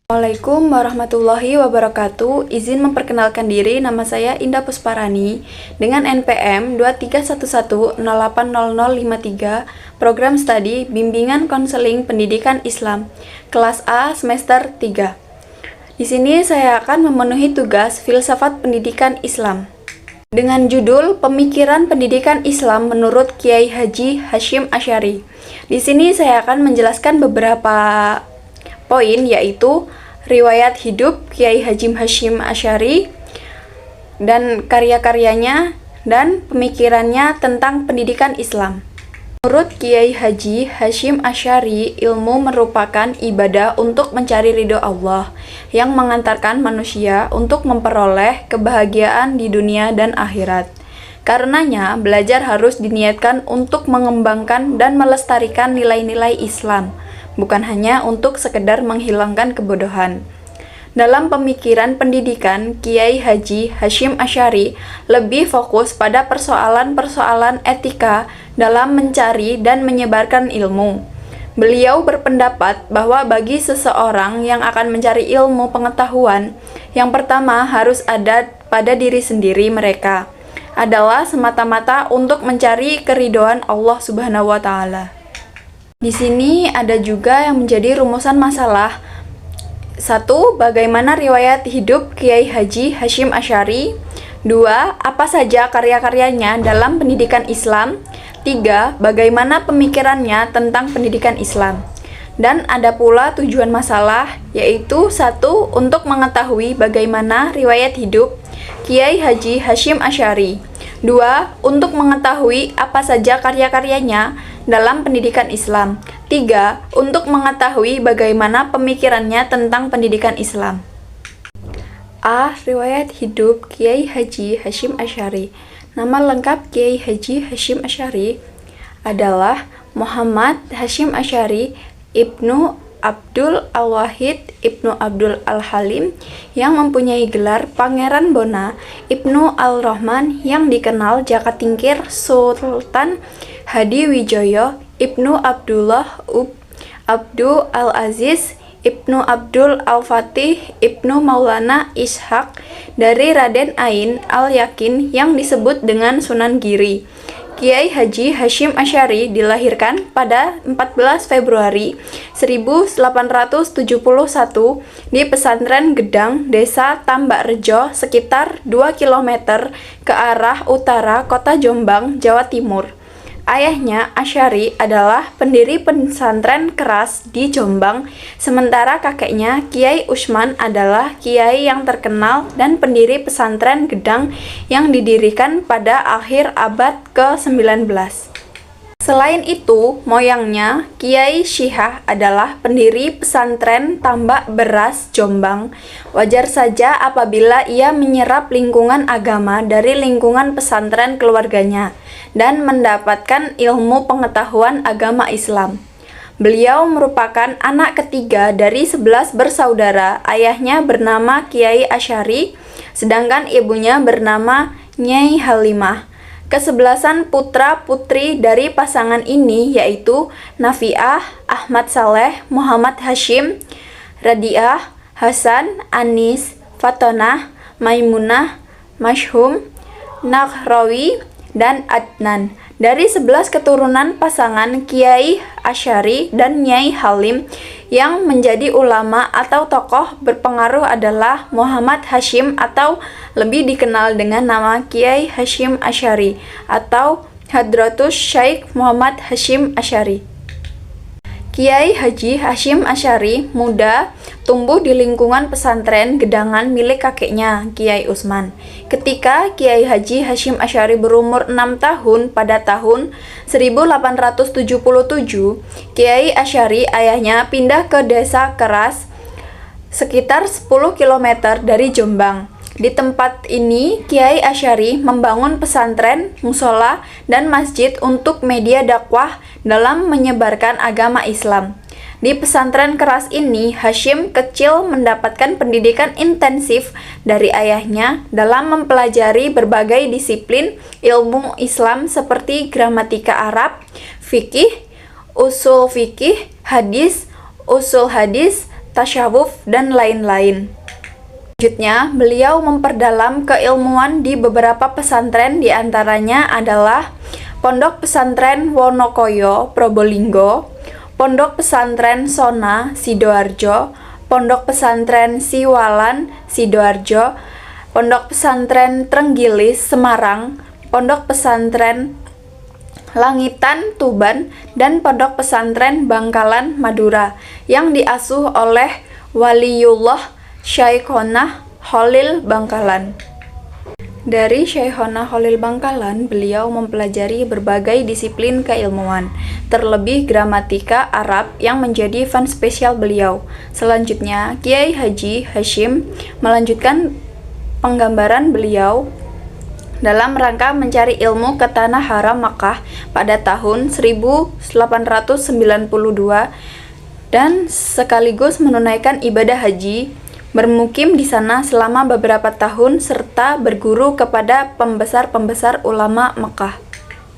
Assalamualaikum warahmatullahi wabarakatuh. Izin memperkenalkan diri, nama saya Indah Pusparani dengan NPM 2311080053, Program Studi Bimbingan Konseling Pendidikan Islam, kelas A semester 3. Di sini saya akan memenuhi tugas Filsafat Pendidikan Islam dengan judul Pemikiran Pendidikan Islam menurut Kiai Haji Hasyim Asy'ari. Di sini saya akan menjelaskan beberapa poin, yaitu riwayat hidup Kiai Haji Hasyim Asy'ari dan karya-karyanya dan pemikirannya tentang pendidikan Islam. Menurut Kiai Haji Hasyim Asy'ari, ilmu merupakan ibadah untuk mencari ridho Allah yang mengantarkan manusia untuk memperoleh kebahagiaan di dunia dan akhirat. Karenanya, belajar harus diniatkan untuk mengembangkan dan melestarikan nilai-nilai Islam, bukan hanya untuk sekedar menghilangkan kebodohan. Dalam pemikiran pendidikan, Kiai Haji Hasyim Asy'ari lebih fokus pada persoalan-persoalan etika dalam mencari dan menyebarkan ilmu. Beliau berpendapat bahwa bagi seseorang yang akan mencari ilmu pengetahuan, yang pertama harus ada pada diri sendiri mereka adalah semata-mata untuk mencari keridhaan Allah Subhanahu wa Ta'ala. Di sini ada juga yang menjadi rumusan masalah. 1. Bagaimana riwayat hidup Kiai Haji Hasyim Asy'ari? 2. Apa saja karya-karyanya dalam pendidikan Islam? 3. Bagaimana pemikirannya tentang pendidikan Islam? Dan ada pula tujuan masalah, yaitu 1. Untuk mengetahui bagaimana riwayat hidup Kiai Haji Hasyim Asy'ari. 2. Untuk mengetahui apa saja karya-karyanya dalam pendidikan Islam. 3. Untuk mengetahui bagaimana pemikirannya tentang pendidikan Islam. A. Riwayat hidup Kiai Haji Hasyim Asy'ari. Nama lengkap Kiai Haji Hasyim Asy'ari adalah Muhammad Hasyim Asy'ari Ibnu Abdul Al-Wahid Ibnu Abdul Al-Halim, yang mempunyai gelar Pangeran Bona Ibnu Al-Rahman, yang dikenal Jakatingkir Sultan Hadiwijoyo Ibnu Abdullah Abdul Al-Aziz Ibnu Abdul Al-Fatih Ibnu Maulana Ishaq dari Raden Ain Al-Yakin yang disebut dengan Sunan Giri. Kiai Haji Hasyim Asy'ari dilahirkan pada 14 Februari 1871 di Pesantren Gedang, Desa Tambak Rejo, sekitar 2 km ke arah utara Kota Jombang, Jawa Timur. Ayahnya, Asy'ari, adalah pendiri pesantren keras di Jombang, sementara kakeknya, Kiai Usman, adalah kiai yang terkenal dan pendiri pesantren Gedang yang didirikan pada akhir abad ke-19. Selain itu, moyangnya, Kiai Syihah, adalah pendiri pesantren Tambak Beras Jombang. Wajar saja apabila ia menyerap lingkungan agama dari lingkungan pesantren keluarganya dan mendapatkan ilmu pengetahuan agama Islam. Beliau merupakan anak ketiga dari 11 bersaudara. Ayahnya bernama Kiai Asy'ari, sedangkan ibunya bernama Nyai Halimah. Kesebelasan putra-putri dari pasangan ini yaitu Nafiah, Ahmad Saleh, Muhammad Hasyim, Radiah, Hasan, Anis, Fatonah, Maimunah, Masyhum, Nahrawi, dan Adnan. Dari 11 keturunan pasangan Kiai Asy'ari dan Nyai Halim, yang menjadi ulama atau tokoh berpengaruh adalah Muhammad Hasyim, atau lebih dikenal dengan nama Kiai Hasyim Asy'ari atau Hadratus Syaikh Muhammad Hasyim Asy'ari. Kiai Haji Hasyim Asy'ari muda tumbuh di lingkungan pesantren Gedangan milik kakeknya, Kiai Usman. Ketika Kiai Haji Hasyim Asy'ari berumur 6 tahun pada tahun 1877, Kiai Asy'ari ayahnya pindah ke Desa Keras sekitar 10 km dari Jombang. Di tempat ini, Kiai Asy'ari membangun pesantren, musola, dan masjid untuk media dakwah dalam menyebarkan agama Islam. Di pesantren keras ini, Hasyim kecil mendapatkan pendidikan intensif dari ayahnya dalam mempelajari berbagai disiplin ilmu Islam seperti gramatika Arab, fikih, usul fikih, hadis, usul hadis, tasyawuf, dan lain-lain. Selanjutnya, beliau memperdalam keilmuan di beberapa pesantren, diantaranya adalah Pondok Pesantren Wonokoyo, Probolinggo, Pondok Pesantren Sona, Sidoarjo, Pondok Pesantren Siwalan, Sidoarjo, Pondok Pesantren Trenggilis, Semarang, Pondok Pesantren Langitan, Tuban, dan Pondok Pesantren Bangkalan, Madura, yang diasuh oleh Waliullah Syaikhona Khalil Bangkalan. Dari Syaikhona Khalil Bangkalan, beliau mempelajari berbagai disiplin keilmuan, terlebih gramatika Arab yang menjadi fans spesial beliau. Selanjutnya, Kiai Haji Hashim melanjutkan penggambaran beliau dalam rangka mencari ilmu ke Tanah Haram Makkah pada tahun 1892 dan sekaligus menunaikan ibadah haji, bermukim di sana selama beberapa tahun serta berguru kepada pembesar-pembesar ulama Mekah.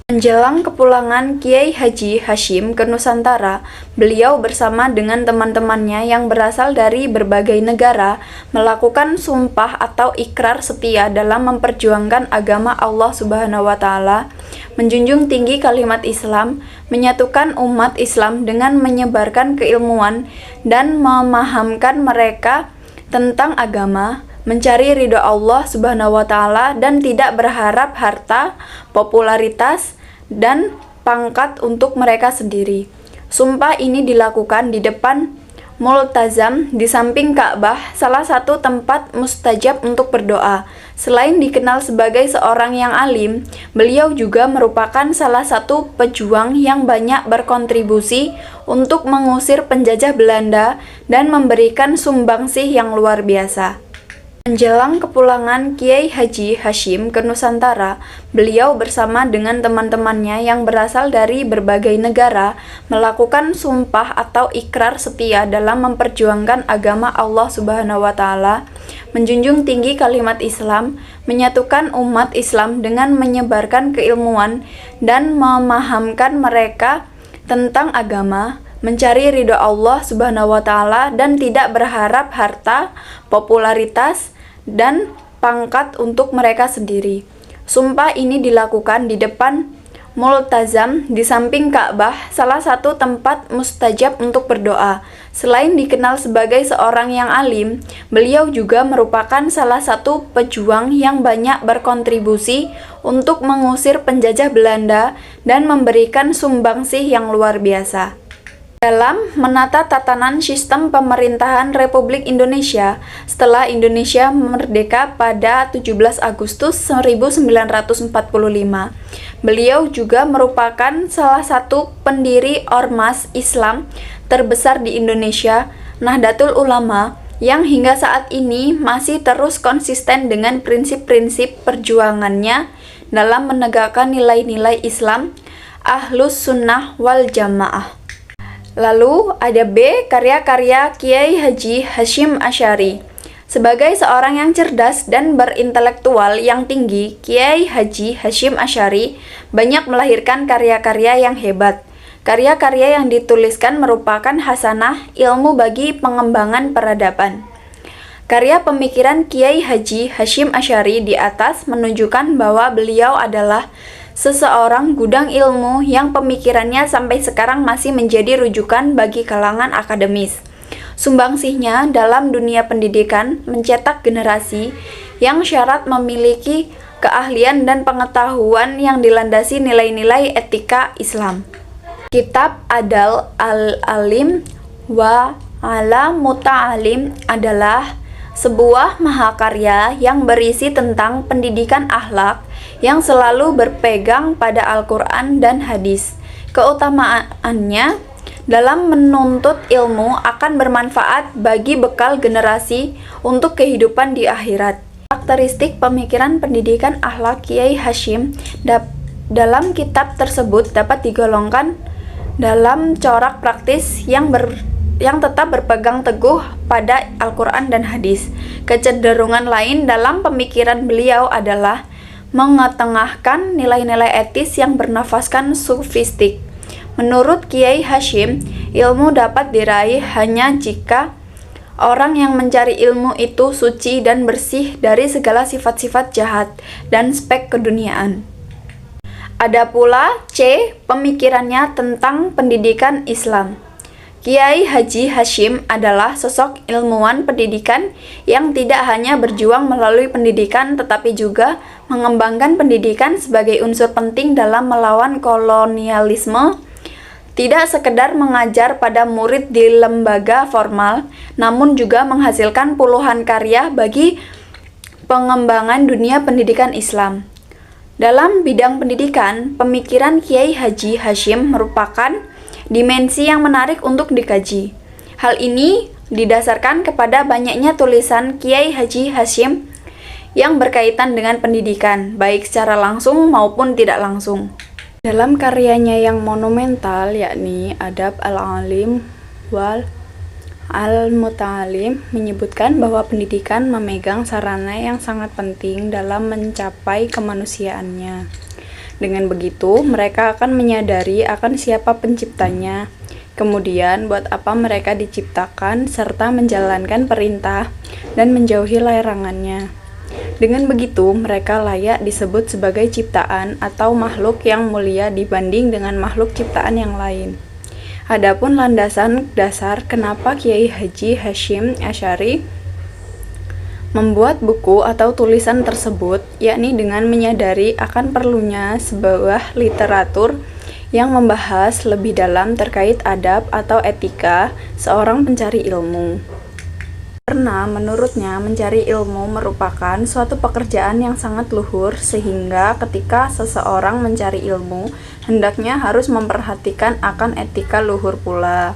Menjelang kepulangan Kiai Haji Hashim ke Nusantara, beliau bersama dengan teman-temannya yang berasal dari berbagai negara melakukan sumpah atau ikrar setia dalam memperjuangkan agama Allah Subhanahu wa Ta'ala, menjunjung tinggi kalimat Islam, menyatukan umat Islam dengan menyebarkan keilmuan dan memahamkan mereka tentang agama, mencari ridho Allah Subhanahu wa Ta'ala, dan tidak berharap harta, popularitas, dan pangkat untuk mereka sendiri. Sumpah ini dilakukan di depan Multazam di samping Ka'bah, salah satu tempat mustajab untuk berdoa. Selain dikenal sebagai seorang yang alim, beliau juga merupakan salah satu pejuang yang banyak berkontribusi untuk mengusir penjajah Belanda dan memberikan sumbangsih yang luar biasa. Menjelang kepulangan Kiai Haji Hashim ke Nusantara, beliau bersama dengan teman-temannya yang berasal dari berbagai negara melakukan sumpah atau ikrar setia dalam memperjuangkan agama Allah Subhanahu wa Ta'ala, menjunjung tinggi kalimat Islam, menyatukan umat Islam dengan menyebarkan keilmuan dan memahamkan mereka tentang agama, mencari ridho Allah Subhanahu wa Ta'ala, dan tidak berharap harta, popularitas, dan pangkat untuk mereka sendiri. Sumpah ini dilakukan di depan Multazam di samping Ka'bah, salah satu tempat mustajab untuk berdoa. Selain dikenal sebagai seorang yang alim, beliau juga merupakan salah satu pejuang yang banyak berkontribusi untuk mengusir penjajah Belanda dan memberikan sumbangsih yang luar biasa. Dalam menata tatanan sistem pemerintahan Republik Indonesia setelah Indonesia merdeka pada 17 Agustus 1945, beliau juga merupakan salah satu pendiri Ormas Islam terbesar di Indonesia, Nahdlatul Ulama, yang hingga saat ini masih terus konsisten dengan prinsip-prinsip perjuangannya dalam menegakkan nilai-nilai Islam, Ahlus Sunnah wal Jamaah. Lalu ada B. Karya-karya Kiai Haji Hashim Asy'ari. Sebagai seorang yang cerdas dan berintelektual yang tinggi, Kiai Haji Hashim Asy'ari banyak melahirkan karya-karya yang hebat. Karya-karya yang dituliskan merupakan hasanah ilmu bagi pengembangan peradaban. Karya pemikiran Kiai Haji Hashim Asy'ari di atas menunjukkan bahwa beliau adalah seseorang gudang ilmu yang pemikirannya sampai sekarang masih menjadi rujukan bagi kalangan akademis. Sumbangsihnya dalam dunia pendidikan mencetak generasi yang syarat memiliki keahlian dan pengetahuan yang dilandasi nilai-nilai etika Islam. Kitab Adal al-Alim wa ala Muta'alim adalah sebuah mahakarya yang berisi tentang pendidikan akhlak yang selalu berpegang pada Al-Quran dan hadis. Keutamaannya dalam menuntut ilmu akan bermanfaat bagi bekal generasi untuk kehidupan di akhirat. Karakteristik pemikiran pendidikan akhlak Kiai Hashim dalam kitab tersebut dapat digolongkan dalam corak praktis yang tetap berpegang teguh pada Al-Quran dan hadis. Kecenderungan lain dalam pemikiran beliau adalah mengetengahkan nilai-nilai etis yang bernafaskan sufistik. Menurut Kiai Hashim, ilmu dapat diraih hanya jika Orang yang mencari ilmu itu suci dan bersih dari segala sifat-sifat jahat dan spek keduniaan. Ada pula C. Pemikirannya tentang pendidikan Islam. Kiai Haji Hashim adalah sosok ilmuwan pendidikan yang tidak hanya berjuang melalui pendidikan tetapi juga mengembangkan pendidikan sebagai unsur penting dalam melawan kolonialisme. Tidak sekedar mengajar pada murid di lembaga formal, namun juga menghasilkan puluhan karya bagi pengembangan dunia pendidikan Islam. Dalam bidang pendidikan, pemikiran Kiai Haji Hashim merupakan dimensi yang menarik untuk dikaji. Hal ini didasarkan kepada banyaknya tulisan Kiai Haji Hashim yang berkaitan dengan pendidikan, baik secara langsung maupun tidak langsung. Dalam karyanya yang monumental, yakni Adab al-Alim wal Al-Muta'alim, menyebutkan bahwa pendidikan memegang sarana yang sangat penting dalam mencapai kemanusiaannya. Dengan begitu, mereka akan menyadari akan siapa penciptanya, kemudian buat apa mereka diciptakan, serta menjalankan perintah dan menjauhi larangannya. Dengan begitu, mereka layak disebut sebagai ciptaan atau makhluk yang mulia dibanding dengan makhluk ciptaan yang lain. Adapun landasan dasar kenapa Kiai Haji Hashim Asy'ari membuat buku atau tulisan tersebut, yakni dengan menyadari akan perlunya sebuah literatur yang membahas lebih dalam terkait adab atau etika seorang pencari ilmu. Karena menurutnya mencari ilmu merupakan suatu pekerjaan yang sangat luhur, sehingga ketika seseorang mencari ilmu, hendaknya harus memperhatikan akan etika luhur pula.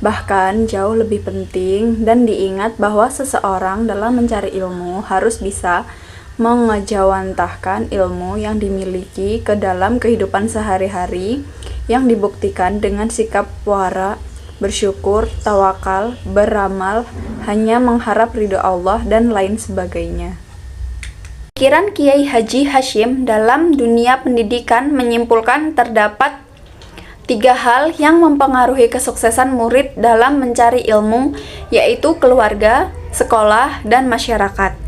Bahkan jauh lebih penting dan diingat bahwa seseorang dalam mencari ilmu harus bisa mengejawantahkan ilmu yang dimiliki ke dalam kehidupan sehari-hari yang dibuktikan dengan sikap wara, bersyukur, tawakal, beramal, hanya mengharap ridho Allah, dan lain sebagainya. Pikiran Kiai Haji Hashim dalam dunia pendidikan menyimpulkan terdapat 3 hal yang mempengaruhi kesuksesan murid dalam mencari ilmu, yaitu keluarga, sekolah, dan masyarakat.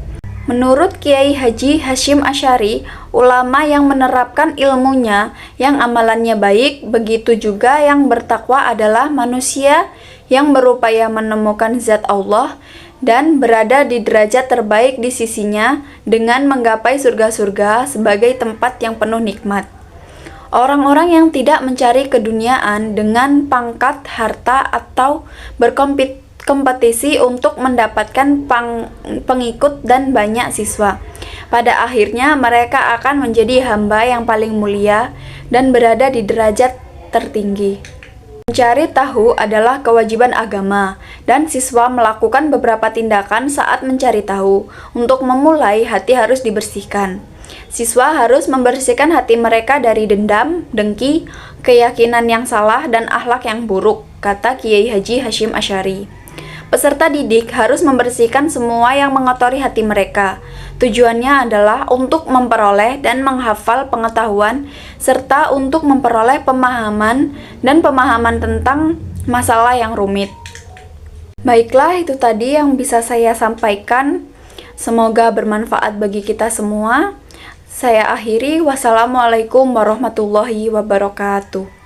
Menurut Kiai Haji Hashim Asy'ari, ulama yang menerapkan ilmunya, yang amalannya baik, begitu juga yang bertakwa adalah manusia yang berupaya menemukan zat Allah dan berada di derajat terbaik di sisinya dengan menggapai surga-surga sebagai tempat yang penuh nikmat. Orang-orang yang tidak mencari keduniaan dengan pangkat, harta, atau berkompetisi untuk mendapatkan pengikut dan banyak siswa. Pada akhirnya mereka akan menjadi hamba yang paling mulia dan berada di derajat tertinggi. Mencari tahu adalah kewajiban agama, dan siswa melakukan beberapa tindakan saat mencari tahu. Untuk memulai, hati harus dibersihkan. Siswa harus membersihkan hati mereka dari dendam, dengki, keyakinan yang salah, dan akhlak yang buruk, kata Kiai Haji Hashim Asy'ari. Peserta didik harus membersihkan semua yang mengotori hati mereka. Tujuannya adalah untuk memperoleh dan menghafal pengetahuan, serta untuk memperoleh pemahaman tentang masalah yang rumit. Baiklah, itu tadi yang bisa saya sampaikan. Semoga bermanfaat bagi kita semua. Saya akhiri. Wassalamualaikum warahmatullahi wabarakatuh.